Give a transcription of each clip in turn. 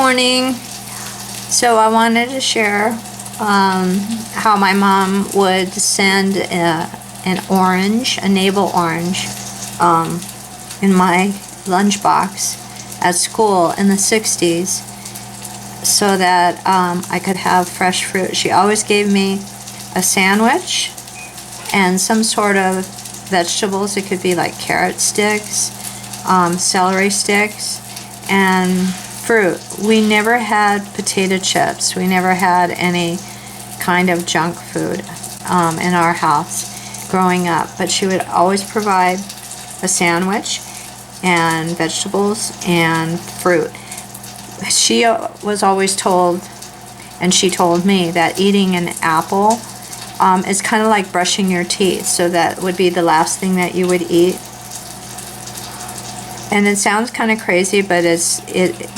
morning. So I wanted to share how my mom would send an orange, a navel orange, in my lunchbox at school in the 60s so that I could have fresh fruit. She always gave me a sandwich and some sort of vegetables. It could be like carrot sticks, celery sticks, and fruit. We never had potato chips. We never had any kind of junk food in our house growing up. But she would always provide a sandwich and vegetables and fruit. She was always told, and she told me, that eating an apple is kind of like brushing your teeth. So that would be the last thing that you would eat. And it sounds kind of crazy, but it's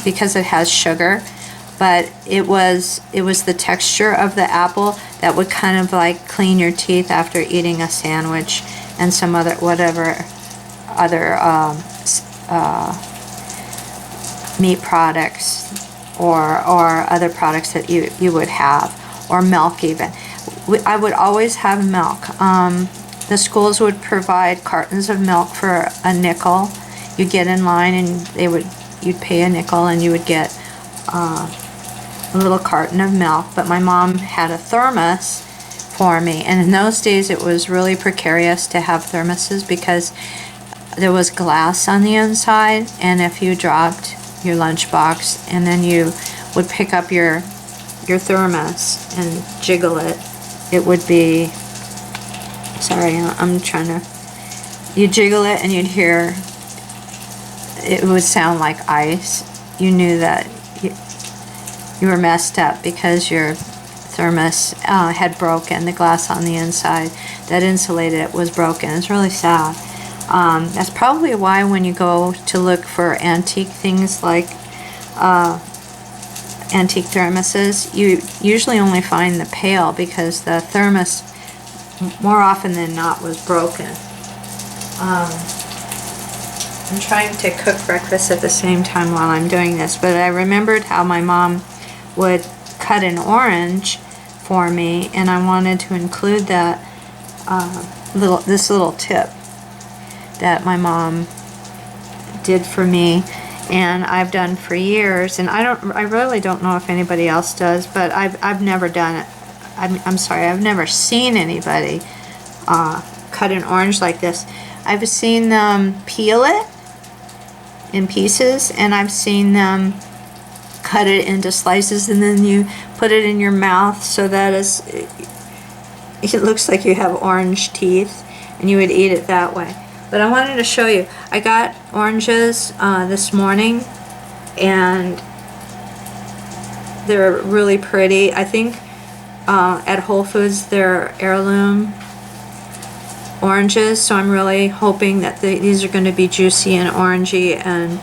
because it has sugar. But it was the texture of the apple that would kind of like clean your teeth after eating a sandwich and some other meat products or other products that you would have, or milk even. I would always have milk. The schools would provide cartons of milk for a nickel. You'd get in line and you'd pay a nickel and you would get a little carton of milk. But my mom had a thermos for me, and in those days it was really precarious to have thermoses because there was glass on the inside, and if you dropped your lunchbox and then you would pick up your thermos and jiggle it, it would be, sorry, I'm trying to, you jiggle it and you'd hear, it would sound like ice. You knew that you were messed up because your thermos had broken. The glass on the inside that insulated it was broken. It's really sad. That's probably why when you go to look for antique things like antique thermoses, you usually only find the pail because the thermos more often than not was broken. I'm trying to cook breakfast at the same time while I'm doing this, but I remembered how my mom would cut an orange for me, and I wanted to include that this little tip that my mom did for me, and I've done for years, and I really don't know if anybody else does, but I've never done it. I'm sorry, I've never seen anybody cut an orange like this. I've seen them peel it in pieces, and I've seen them cut it into slices, and then you put it in your mouth so that it looks like you have orange teeth, and you would eat it that way. But I wanted to show you. I got oranges this morning, and they're really pretty. I think at Whole Foods they're heirloom oranges, so I'm really hoping that these are going to be juicy and orangey, and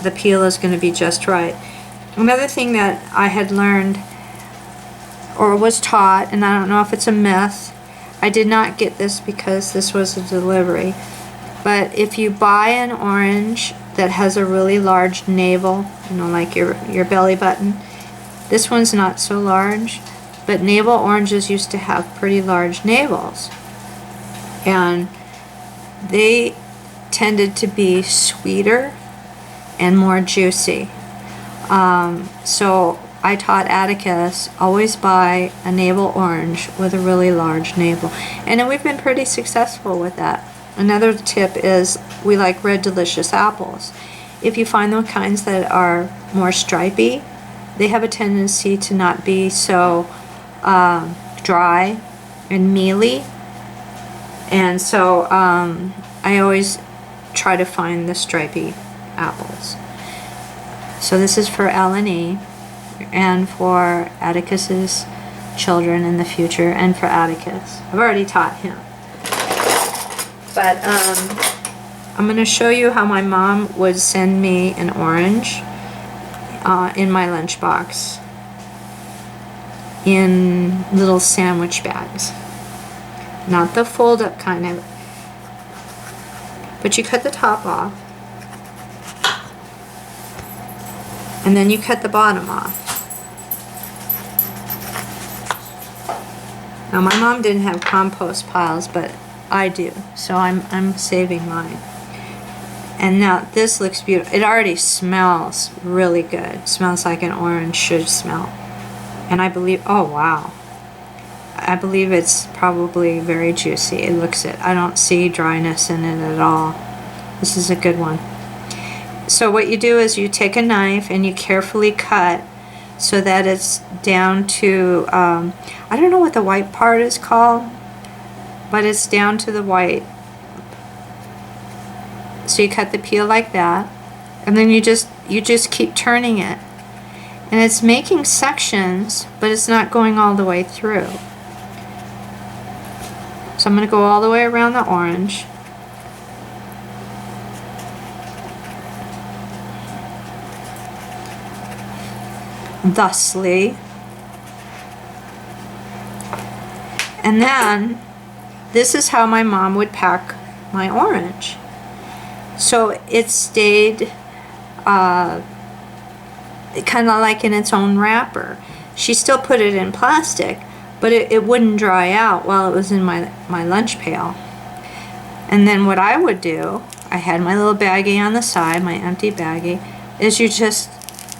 the peel is going to be just right. Another thing that I had learned or was taught, and I don't know if it's a myth, I did not get this because this was a delivery, but if you buy an orange that has a really large navel, you know, like your belly button, this one's not so large, but navel oranges used to have pretty large navels, and they tended to be sweeter and more juicy. So I taught Atticus, always buy a navel orange with a really large navel, and we've been pretty successful with that. Another tip is we like red delicious apples. If you find the kinds that are more stripy, they have a tendency to not be so dry and mealy, and so I always try to find the stripy apples. So this is for L&E and for Atticus's children in the future, and for Atticus. I've already taught him. But I'm going to show you how my mom would send me an orange in my lunchbox in little sandwich bags. Not the fold-up kind of, but you cut the top off, And then you cut the bottom off. Now my mom didn't have compost piles, but I do, so I'm saving mine. And now this looks beautiful. It already smells really good. It smells like an orange should smell. And I believe, oh wow. I believe it's probably very juicy. It looks it. I don't see dryness in it at all. This is a good one. So what you do is you take a knife and you carefully cut so that it's down to, I don't know what the white part is called, but it's down to the white. So you cut the peel like that, and then you just keep turning it. And it's making sections, but it's not going all the way through. So I'm going to go all the way around the orange. Thusly. And then this is how my mom would pack my orange. So it stayed kind of like in its own wrapper. She still put it in plastic, but it wouldn't dry out while it was in my lunch pail. And then what I would do, I had my little baggie on the side, my empty baggie, is you just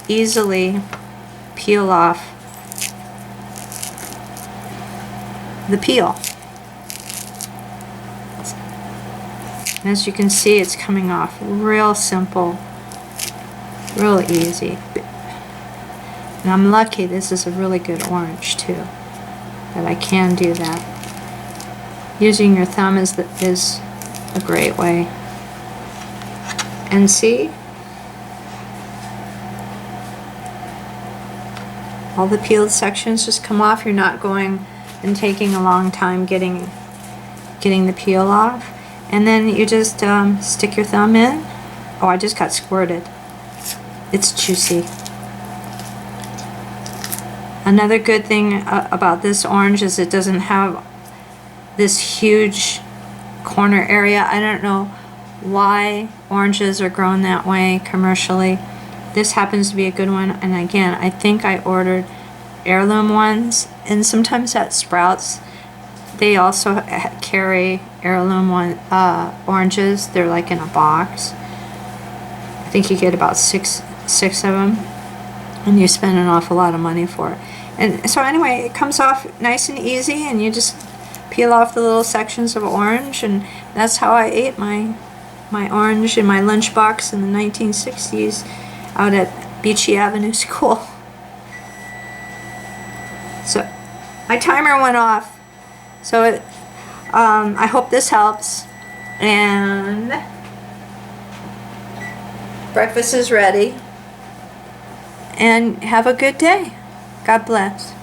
easily peel off the peel. As you can see, it's coming off real simple, real easy. And I'm lucky this is a really good orange too, that I can do that. Using your thumb is a great way. And see? All the peeled sections just come off. You're not going and taking a long time getting the peel off. And then you just stick your thumb in. Oh, I just got squirted. It's juicy. Another good thing about this orange is it doesn't have this huge corner area. I don't know why oranges are grown that way commercially. This happens to be a good one, and again, I think I ordered heirloom ones, and sometimes at Sprouts they also carry heirloom oranges. They're like in a box. I think you get about six of them, and you spend an awful lot of money for it. And so anyway, it comes off nice and easy, and you just peel off the little sections of orange, and that's how I ate my orange in my lunchbox in the 1960s out at Beachy Avenue School. So my timer went off. So I hope this helps, and breakfast is ready, and have a good day. God bless.